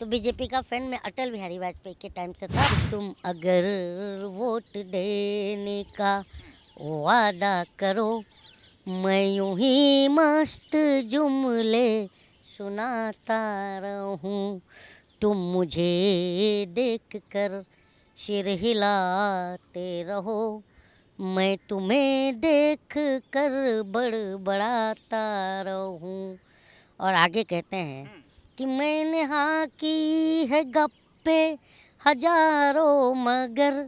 तो बीजेपी का फैन मैं अटल बिहारी वाजपेयी के टाइम से था। तुम अगर वोट देने का वादा करो, मैं यूं ही मस्त जुमले सुनाता रहूं। तुम मुझे देख कर सिर हिलाते रहो, मैं तुम्हें देख कर बड़बड़ाता रहूं। और आगे कहते हैं कि मैंने हाँ की है गप्पे हजारों, मगर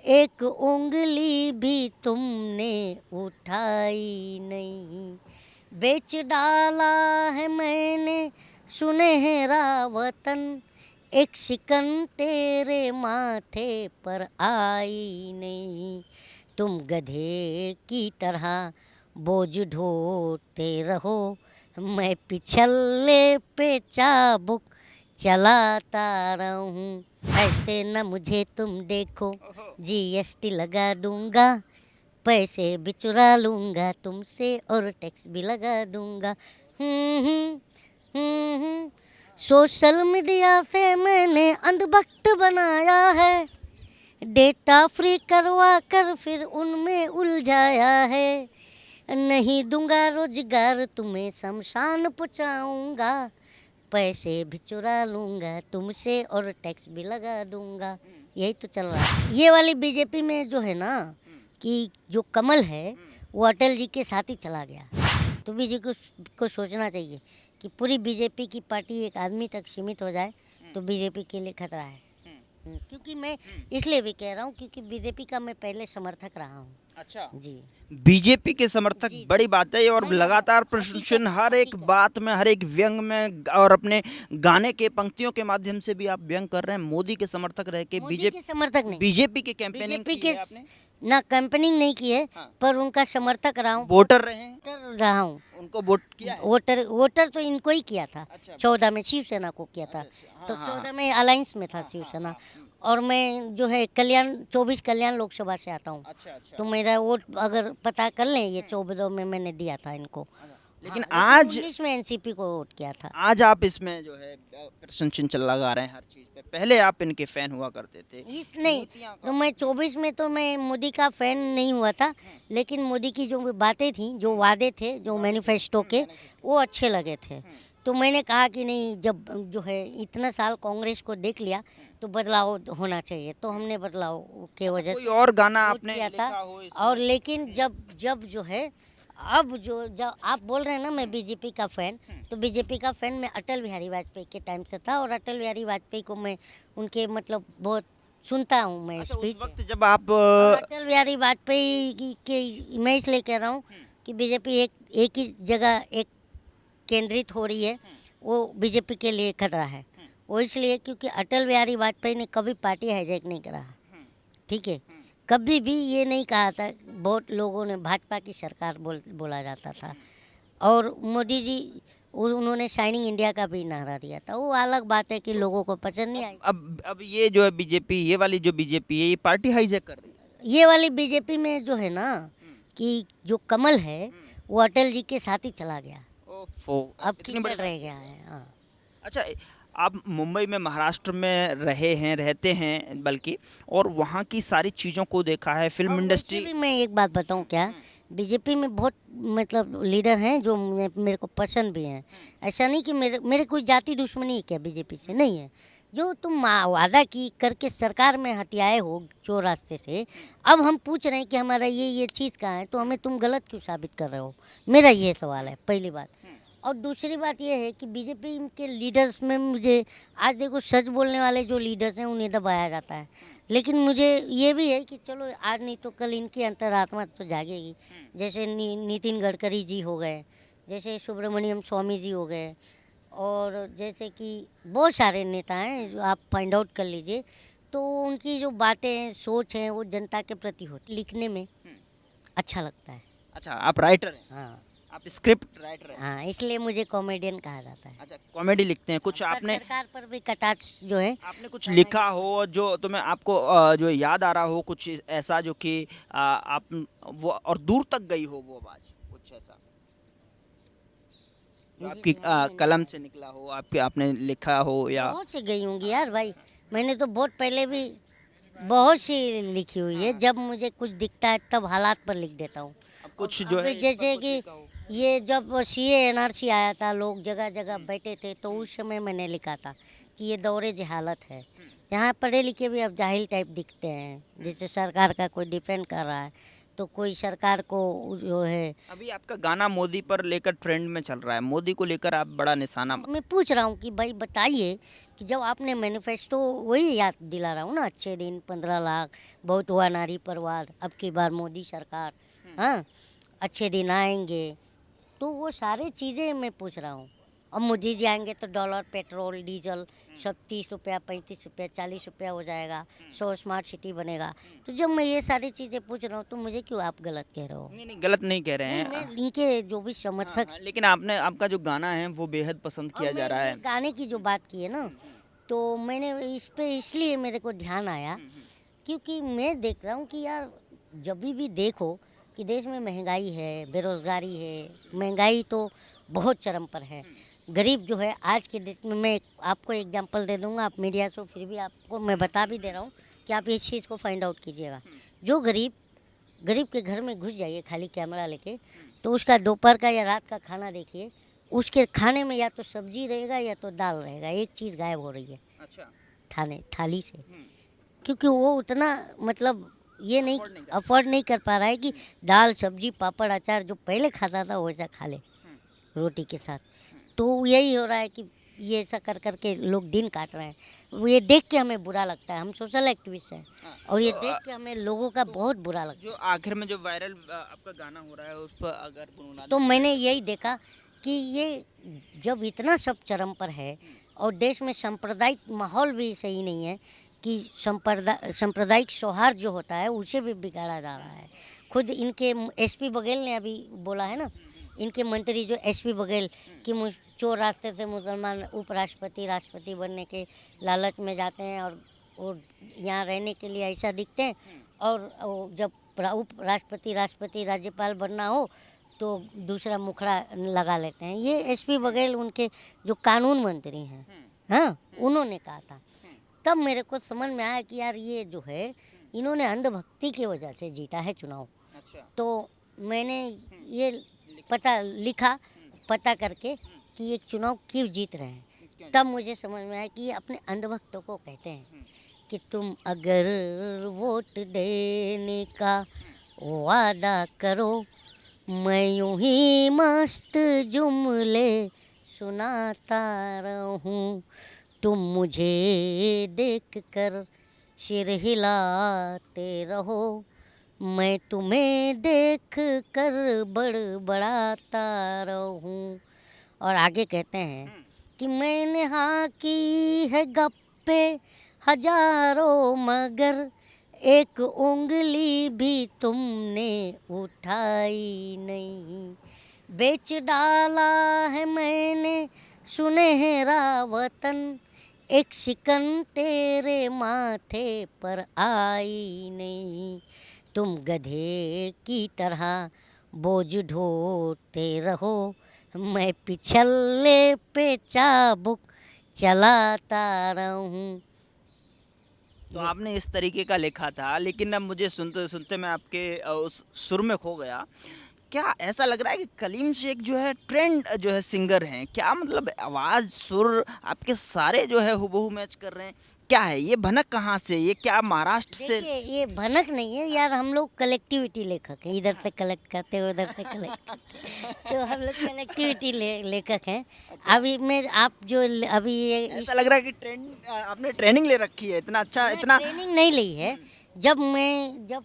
एक उंगली भी तुमने उठाई नहीं। बेच डाला है मैंने सुनहरा वतन, एक शिकन तेरे माथे पर आई नहीं। तुम गधे की तरह बोझ ढोते रहो, मैं पिछले पे चाबुक चलाता रहूं। ऐसे न मुझे तुम देखो, जीएसटी लगा दूंगा, पैसे भी चुरा लूंगा तुमसे और टैक्स भी लगा दूंगा। हम्म हम्म। सोशल मीडिया से मैंने अंधभक्त बनाया है, डेटा फ्री करवा कर फिर उनमें उलझाया है। नहीं दूंगा रोजगार तुम्हें, शमशान पहुँचाऊंगा, पैसे भी चुरा लूंगा तुमसे और टैक्स भी लगा दूंगा। यही तो चल रहा है। ये वाली बीजेपी में जो है ना कि जो कमल है वो अटल जी के साथ ही चला गया। तो बीजेपी को सोचना चाहिए कि पूरी बीजेपी की पार्टी एक आदमी तक सीमित हो जाए तो बीजेपी के लिए खतरा है। क्योंकि मैं इसलिए भी कह रहा हूँ क्योंकि बीजेपी का मैं पहले समर्थक रहा हूँ। अच्छा, जी बीजेपी के समर्थक जी बड़ी बात है। और नहीं, लगातार हकीकत प्रशंसन हर एक हकीकत बात में, हर एक व्यंग में और अपने गाने के पंक्तियों के माध्यम से भी आप व्यंग कर रहे हैं। मोदी के समर्थक रह के मोदी के समर्थक नहीं, बीजेपी की कैंपेनिंग बीजेपी की के है आपने। ना कैंपेनिंग नहीं की है, हाँ, पर उनका समर्थक रहा हूँ, वोटर रहे हैं, वोटर रहा हूँ। उनको वोट किया है। वोटर वोटर तो इनको ही किया था। अच्छा 14 में शिवसेना को किया अच्छा था, अच्छा, तो हाँ हाँ 14 हाँ में अलायंस में था हाँ हाँ शिवसेना। हाँ, और मैं जो है कल्याण 24 कल्याण लोकसभा से आता हूँ। अच्छा अच्छा तो मेरा वोट अगर पता कर लें, ये 14 में मैंने दिया था इनको। अच्छा। हाँ, लेकिन लेकिन आज 19 में एनसीपी को वोट किया था। आज आप इसमें जो है प्रशंसन चल लगा रहे हैं हर चीज पे। पहले आप इनके फैन हुआ करते थे। इस नहीं, नीतियां तो का मैं 24 में तो मैं मोदी का फैन नहीं हुआ था, लेकिन मोदी की जो बातें थी, जो वादे थे, जो मैनिफेस्टो के, वो अच्छे लगे थे। तो मैंने कहा कि नहीं, जब जो है इतना साल कांग्रेस को देख लिया तो बदलाव होना चाहिए, तो हमने बदलाव के अच्छा, वजह कोई से और गाना वोट आपने किया था। लिखा हो और इसमें? लेकिन जब जब जो है अब जो जब आप बोल रहे हैं ना मैं बीजेपी का फ़ैन, तो बीजेपी का फ़ैन मैं अटल बिहारी वाजपेयी के टाइम से था। और अटल बिहारी वाजपेयी को मैं उनके मतलब बहुत सुनता हूँ मैं अच्छा, उस स्पीच। वक्त जब आप और अटल बिहारी वाजपेयी की मैं इसलिए कह रहा हूँ कि बीजेपी एक ही जगह एक केंद्रित हो रही है, वो बीजेपी के लिए खतरा है। वो इसलिए क्योंकि अटल बिहारी वाजपेयी ने कभी पार्टी हाईजैक नहीं करा, ठीक है। कभी भी ये नहीं कहा था, बहुत लोगों ने भाजपा की सरकार बोला जाता था। और मोदी जी उन्होंने शाइनिंग इंडिया का भी नारा दिया था। वो अलग बात है कि लोगों को पसंद नहीं आई। अब ये जो है बीजेपी, ये वाली जो बीजेपी है, ये पार्टी हाईजैक कर रही है। ये वाली बीजेपी में जो है ना कि जो कमल है वो अटल जी के साथ ही चला गया, ओफो, अब इतनी कीचड़ बड़ी बात रह है। गया है। हाँ, अच्छा, आप मुंबई में, महाराष्ट्र में रहे हैं, रहते हैं बल्कि, और वहाँ की सारी चीज़ों को देखा है, फिल्म और वैसे इंडस्ट्री। भी मैं एक बात बताऊं क्या, बीजेपी में बहुत मतलब लीडर हैं जो मेरे को पसंद भी हैं। ऐसा नहीं कि मेरे मेरे कोई जाति दुश्मनी है क्या बीजेपी से, नहीं है। जो तुम वादा की करके सरकार में हथियाए हो जो रास्ते से, अब हम पूछ रहे हैं कि हमारा ये चीज़ कहाँ है, तो हमें तुम गलत क्यों साबित कर रहे हो, मेरा ये सवाल है, पहली बात। और दूसरी बात ये है कि बीजेपी के लीडर्स में मुझे आज देखो सच बोलने वाले जो लीडर्स हैं उन्हें दबाया जाता है, लेकिन मुझे ये भी है कि चलो आज नहीं तो कल इनकी अंतरात्मा तो जागेगी। जैसे नितिन गडकरी जी हो गए, जैसे सुब्रमण्यम स्वामी जी हो गए, और जैसे कि बहुत सारे नेता हैं जो आप फाइंड आउट कर लीजिए, तो उनकी जो बातें हैं, सोच हैं, वो जनता के प्रति होती, लिखने में अच्छा लगता है। अच्छा, आप राइटर हैं, हाँ आप स्क्रिप्ट राइटर हैं। हाँ, इसलिए मुझे कॉमेडियन कहा जाता है। अच्छा, कॉमेडी लिखते हैं कुछ पर आपने? सरकार पर भी कटाक्ष जो है आपने कुछ कॉमेडी। लिखा हो जो तुम्हें, आपको जो याद आ रहा हो, कुछ ऐसा जो कि आप वो और दूर तक गई हो वो आवाज, कुछ ऐसा? आपकी कलम से निकला हो, आपके आपने लिखा हो या बहुत से गई होंगी यार भाई। मैंने तो बहुत पहले भी बहुत सी लिखी हुई है। जब मुझे कुछ दिखता है तब हालात पर लिख देता हूँ। अब कुछ जो अब है इस पर जैसे कुछ कि लिखा हो? ये जब सीए एनआरसी आया था, लोग जगह जगह बैठे थे, तो उस समय मैंने लिखा था कि ये दौरे जहालत है। यहाँ पढ़े लिखे भी अब जाहिल टाइप दिखते हैं। जैसे सरकार का कोई डिफेंड कर रहा है तो कोई सरकार को जो है। अभी आपका गाना मोदी पर लेकर ट्रेंड में चल रहा है, मोदी को लेकर आप बड़ा निशाना मैं पूछ रहा हूँ कि भाई बताइए कि जब आपने मैनिफेस्टो, वही याद दिला रहा हूँ ना, अच्छे दिन 15 लाख, बहुत हुआ नारी परिवार, अब की बार मोदी सरकार, हाँ अच्छे दिन आएंगे, तो वो सारे चीज़ें मैं पूछ रहा हूँ। अब मोदी जी आएंगे तो डॉलर, पेट्रोल, डीजल सब 30 रुपया, 35 रुपया, 40 रुपया हो जाएगा, 100 स्मार्ट सिटी बनेगा। तो जब मैं ये सारी चीज़ें पूछ रहा हूँ तो मुझे क्यों आप गलत कह रहे हो? नहीं नहीं, गलत नहीं कह रहे नहीं, हैं। मैं इनके जो भी हाँ, समर्थक। हाँ, लेकिन आपने आपका जो गाना है वो बेहद पसंद अब किया जा मैं रहा ये है। गाने की जो बात की है ना, तो मैंने इस पे इसलिए मेरे को ध्यान आया क्योंकि मैं देख रहा हूँ कि यार जब भी देखो कि देश में महंगाई है, बेरोजगारी है। महंगाई तो बहुत चरम पर है। गरीब जो है आज के डेट में, मैं आपको एग्जांपल दे दूंगा, आप मीडिया से फिर भी आपको मैं बता भी दे रहा हूँ कि आप इस चीज़ को फाइंड आउट कीजिएगा। जो गरीब गरीब के घर में घुस जाइए खाली कैमरा लेके, तो उसका दोपहर का या रात का खाना देखिए, उसके खाने में या तो सब्जी रहेगा या तो दाल रहेगा, एक चीज़ गायब हो रही है अच्छा। थाली से। क्योंकि वो उतना मतलब ये नहीं अफोर्ड नहीं कर पा रहा है कि दाल, सब्जी, पापड़, अचार जो पहले खाता था वैसा खा ले रोटी के साथ। तो यही हो रहा है कि ये ऐसा कर कर के लोग दिन काट रहे हैं। वो ये देख के हमें बुरा लगता है, हम सोशल एक्टिविस्ट हैं, और ये देख के हमें लोगों का बहुत बुरा लगता है। जो आखिर में जो वायरल आपका गाना हो रहा है उस पर अगर गुनगुना तो मैंने यही देखा कि ये जब इतना सब चरम पर है और देश में सांप्रदायिक माहौल भी सही नहीं है, कि सांप्रदायिक सौहार्द जो होता है उसे भी बिगाड़ा जा रहा है। खुद इनके एसपी बघेल ने अभी बोला है ना, इनके मंत्री जो एसपी बघेल, कि चोर रास्ते से मुसलमान उपराष्ट्रपति, राष्ट्रपति बनने के लालच में जाते हैं और यहाँ रहने के लिए ऐसा दिखते हैं, और जब उपराष्ट्रपति, राष्ट्रपति, राज्यपाल बनना हो तो दूसरा मुखड़ा लगा लेते हैं। ये एसपी बघेल उनके जो कानून मंत्री हैं, हाँ, उन्होंने कहा था। तब मेरे को समझ में आया कि यार ये जो है इन्होंने अंधभक्ति की वजह से जीता है चुनाव। अच्छा। तो मैंने ये पता करके कि ये चुनाव क्यों जीत रहे हैं, तब मुझे समझ में आया कि ये अपने अंधभक्तों को कहते हैं कि तुम अगर वोट देने का वादा करो, मैं यूं ही मस्त जुमले सुनाता रहूं, तुम मुझे देख कर सिर हिलाते रहो, मैं तुम्हें देख कर बड़बड़ाता रहूं। और आगे कहते हैं कि मैंने हाँ की है गप्पे हजारों, मगर एक उंगली भी तुमने उठाई नहीं, बेच डाला है मैंने सुनहरा वतन, एक शिकन तेरे माथे पर आई नहीं, तुम गधे की तरह बोझ ढोते रहो, मैं पिछले पे चाबुक चलाता रहूं। तो आपने इस तरीके का लिखा था, लेकिन अब मुझे सुनते सुनते मैं आपके उस सुर में खो गया। क्या ऐसा लग रहा है कि कलीम शेख जो है ट्रेंड जो है सिंगर हैं? क्या मतलब आवाज़, सुर आपके सारे जो है हूबहू मैच कर रहे हैं? क्या है ये भनक कहाँ से? ये क्या महाराष्ट्र से? देखिए ये भनक नहीं है यार, हम लोग कलेक्टिविटी लेखक हैं, इधर से कलेक्ट करते हैं उधर से कलेक्ट करते हैं, तो हम लोग कलेक्टिविटी लेखक हैं। अभी मैं आप जो अभी ये ऐसा लग रहा है कि आपने ट्रेनिंग ले रखी है, इतना अच्छा, इतना ट्रेनिंग नहीं ली है। जब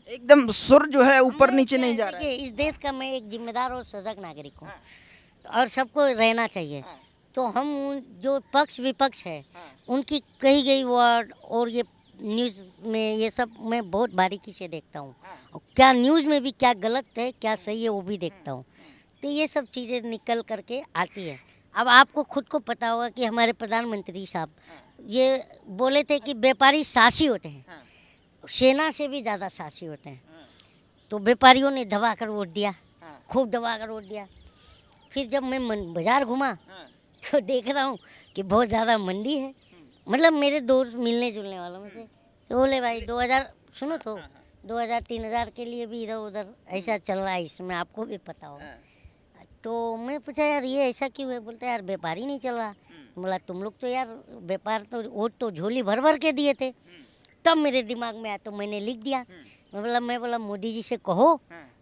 एकदम सुर जो है ऊपर नीचे नहीं जा रहा है। देखिए इस देश का मैं एक जिम्मेदार और सजग नागरिक हूँ, और सबको रहना चाहिए। तो हम जो पक्ष विपक्ष है उनकी कही गई वर्ड और ये न्यूज़ में ये सब मैं बहुत बारीकी से देखता हूँ, और क्या न्यूज़ में भी क्या गलत है क्या सही है वो भी देखता हूँ। तो ये सब चीज़ें निकल करके आती है। अब आपको खुद को पता होगा कि हमारे प्रधानमंत्री साहब ये बोले थे कि व्यापारी साहसी होते हैं, सेना से भी ज़्यादा साहसी होते हैं। तो व्यापारियों ने दबा कर वोट दिया, खूब दबा कर वोट दिया। फिर जब मैं बाजार घुमा हाँ। तो देख रहा हूँ कि बहुत ज़्यादा मंदी है। मतलब मेरे दोस्त मिलने जुलने वालों में से तो बोले भाई 2000 सुनो तो 2000 3000 के लिए भी इधर उधर ऐसा चल रहा है, इसमें आपको भी पता होगा। हाँ। तो मैं पूछा यार ये ऐसा क्यों है? बोलता यार व्यापार ही नहीं चल रहा। बोला तुम लोग तो यार व्यापार तो वो तो झोली भर भर के दिए थे। तब मेरे दिमाग में आया तो मैंने लिख दिया। मैं बोला मोदी जी से कहो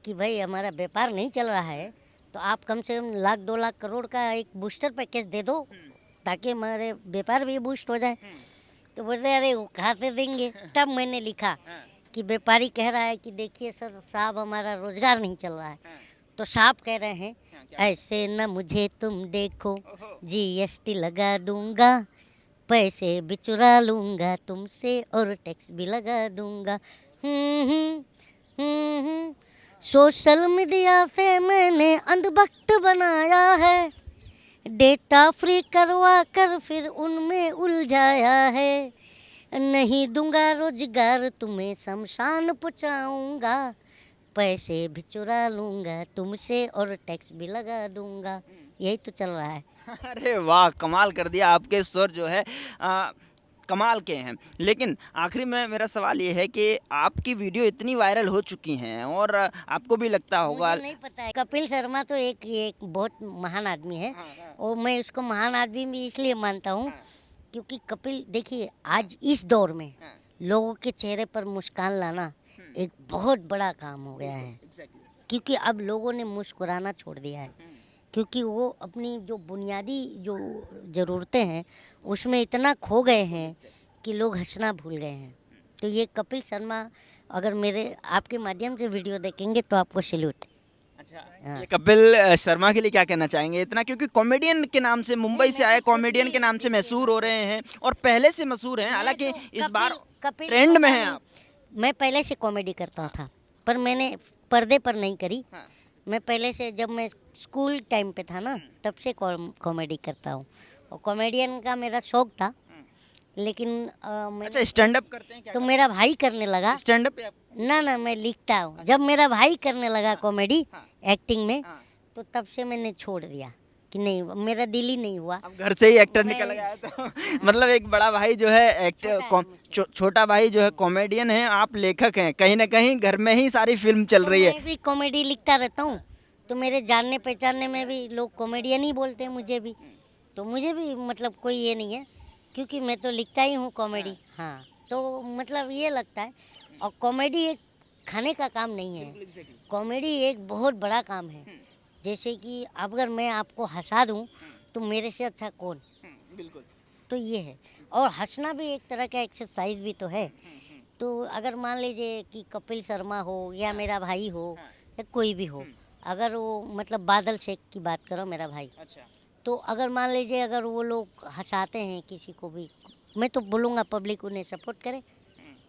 कि भाई हमारा व्यापार नहीं चल रहा है तो आप कम से कम 1 लाख 2 लाख करोड़ का एक बूस्टर पैकेज दे दो ताकि हमारे व्यापार भी बूस्ट हो जाए। तो बोलते अरे वो कहाँ से देंगे। तब मैंने लिखा कि व्यापारी कह रहा है कि देखिए सर साहब हमारा रोजगार नहीं चल रहा है। तो साहब कह रहे हैं ऐसे न मुझे तुम देखो, जीएसटी लगा दूंगा, पैसे भी चुरा लूंगा तुमसे और टैक्स भी लगा दूंगा। सोशल मीडिया से मैंने अंधभक्त बनाया है, डेटा फ्री करवा कर फिर उनमें उलझाया है। नहीं दूंगा रोजगार तुम्हें शमशान पहुँचाऊंगा, पैसे भी चुरा लूंगा तुमसे और टैक्स भी लगा दूंगा। यही तो चल रहा है। अरे वाह, कमाल कर दिया। आपके स्वर जो है कमाल के हैं। लेकिन आखिरी में मेरा सवाल ये है कि आपकी वीडियो इतनी वायरल हो चुकी हैं और आपको भी लगता होगा। मुझे नहीं पता है, कपिल शर्मा तो एक बहुत महान आदमी है। और मैं उसको महान आदमी भी इसलिए मानता हूँ क्योंकि कपिल देखिए आज इस दौर में लोगों के चेहरे पर मुस्कान लाना एक बहुत बड़ा काम हो गया है। क्योंकि अब लोगों ने मुस्कुराना छोड़ दिया है, क्योंकि वो अपनी जो बुनियादी जो ज़रूरतें हैं उसमें इतना खो गए हैं कि लोग हंसना भूल गए हैं। तो ये कपिल शर्मा अगर मेरे आपके माध्यम से वीडियो देखेंगे तो आपको सैल्यूट। अच्छा, ये कपिल शर्मा के लिए क्या कहना चाहेंगे इतना, क्योंकि कॉमेडियन के नाम से मुंबई से आए कॉमेडियन के नाम से मशहूर हो रहे हैं और पहले से मशहूर हैं, हालांकि इस बार ट्रेंड में हैं आप। मैं पहले से कॉमेडी करता था पर मैंने पर्दे पर नहीं करी। मैं पहले से जब मैं स्कूल टाइम पे था ना तब से कॉमेडी करता हूँ और कॉमेडियन का मेरा शौक था। लेकिन अच्छा, स्टैंड अप करते हैं क्या? तो मेरा भाई करने लगा स्टैंड अप ना मैं लिखता हूँ। जब मेरा भाई करने लगा कॉमेडी एक्टिंग में तो तब से मैंने छोड़ दिया कि नहीं मेरा दिल ही नहीं हुआ। अब घर से ही एक्टर निकल गया है तो मतलब एक बड़ा भाई जो है एक्टर, छोटा भाई जो है कॉमेडियन है, आप लेखक हैं, कहीं ना कहीं घर में ही सारी फिल्म चल रही है। मैं भी कॉमेडी लिखता रहता हूँ तो मेरे जानने पहचानने में भी लोग कॉमेडियन ही बोलते हैं मुझे भी। तो मुझे भी मतलब कोई ये नहीं है क्योंकि मैं तो लिखता ही हूँ कॉमेडी। हाँ तो मतलब ये लगता है। और कॉमेडी एक खाने का काम नहीं है, कॉमेडी एक बहुत बड़ा काम है। जैसे कि अगर मैं आपको हंसा दूँ तो मेरे से अच्छा कौन। बिल्कुल। तो ये है। और हंसना भी एक तरह का एक्सरसाइज भी तो है। तो अगर मान लीजिए कि कपिल शर्मा हो या मेरा भाई हो या कोई भी हो, अगर वो मतलब बादल शेख की बात करो मेरा भाई, अच्छा, तो अगर मान लीजिए अगर वो लोग हंसाते हैं किसी को भी, मैं तो बोलूँगा पब्लिक उन्हें सपोर्ट करे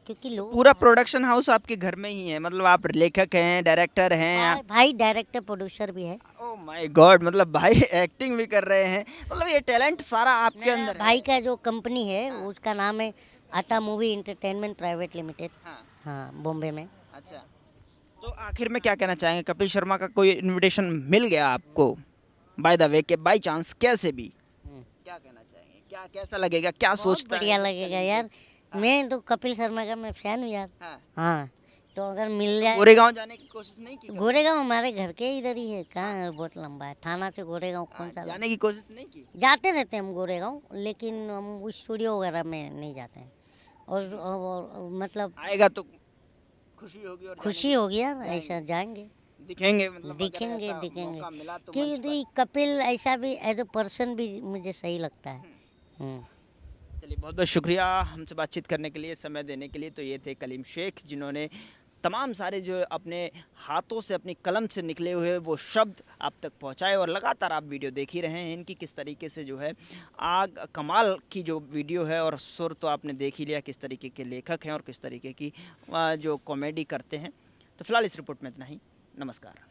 क्योंकि लोग पूरा प्रोडक्शन हाउस आपके घर में ही है, मतलब आप लेखक हैं, डायरेक्टर हैं। भाई डायरेक्टर प्रोड्यूसर भी है। ओह माय गॉड, मतलब भाई एक्टिंग भी कर रहे हैं, मतलब ये टैलेंट सारा आपके अंदर है। भाई का जो कंपनी है उसका नाम है आता मूवी एंटरटेनमेंट प्राइवेट लिमिटेड। हाँ। हाँ बॉम्बे में। अच्छा, तो आखिर में क्या कहना चाहेंगे? कपिल शर्मा का कोई इनविटेशन मिल गया आपको बाय द वे के बाय चांस कैसे भी, क्या कहना चाहेंगे? क्या कैसा लगेगा, क्या सोचता है? बढ़िया लगेगा यार। मैं तो कपिल शर्मा का मैं फैन हूँ यार। हाँ तो अगर मिल जाए। गोरेगांव जाने की कोशिश नहीं की? गोरेगांव हमारे घर के इधर ही है, कहाँ बहुत लंबा है, थाना से गोरेगांव कौन सा। जाने की कोशिश नहीं की? जाते रहते हैं हम गोरेगांव, लेकिन हम स्टूडियो वगैरह में नहीं जाते हैं। और मतलब आएगा तो खुशी होगी और खुशी होगी यार, ऐसा जाएंगे दिखेंगे, मतलब अगर दिखेंगे ऐसा दिखेंगे मौका मिला तो मंच क्योंकि कपिल ऐसा भी एज अ पर्सन भी मुझे सही लगता है। पर। चलिए, बहुत बहुत शुक्रिया हमसे बातचीत करने के लिए, समय देने के लिए। तो ये थे कलीम शेख, जिन्होंने तमाम सारे जो अपने हाथों से, अपनी कलम से निकले हुए वो शब्द आप तक पहुंचाए और लगातार आप वीडियो देख ही रहे हैं इनकी किस तरीके से जो है आग कमाल की जो वीडियो है। और सुर तो आपने देख ही लिया किस तरीके के लेखक हैं और किस तरीके की जो कॉमेडी करते हैं। तो फिलहाल इस रिपोर्ट में इतना ही। नमस्कार।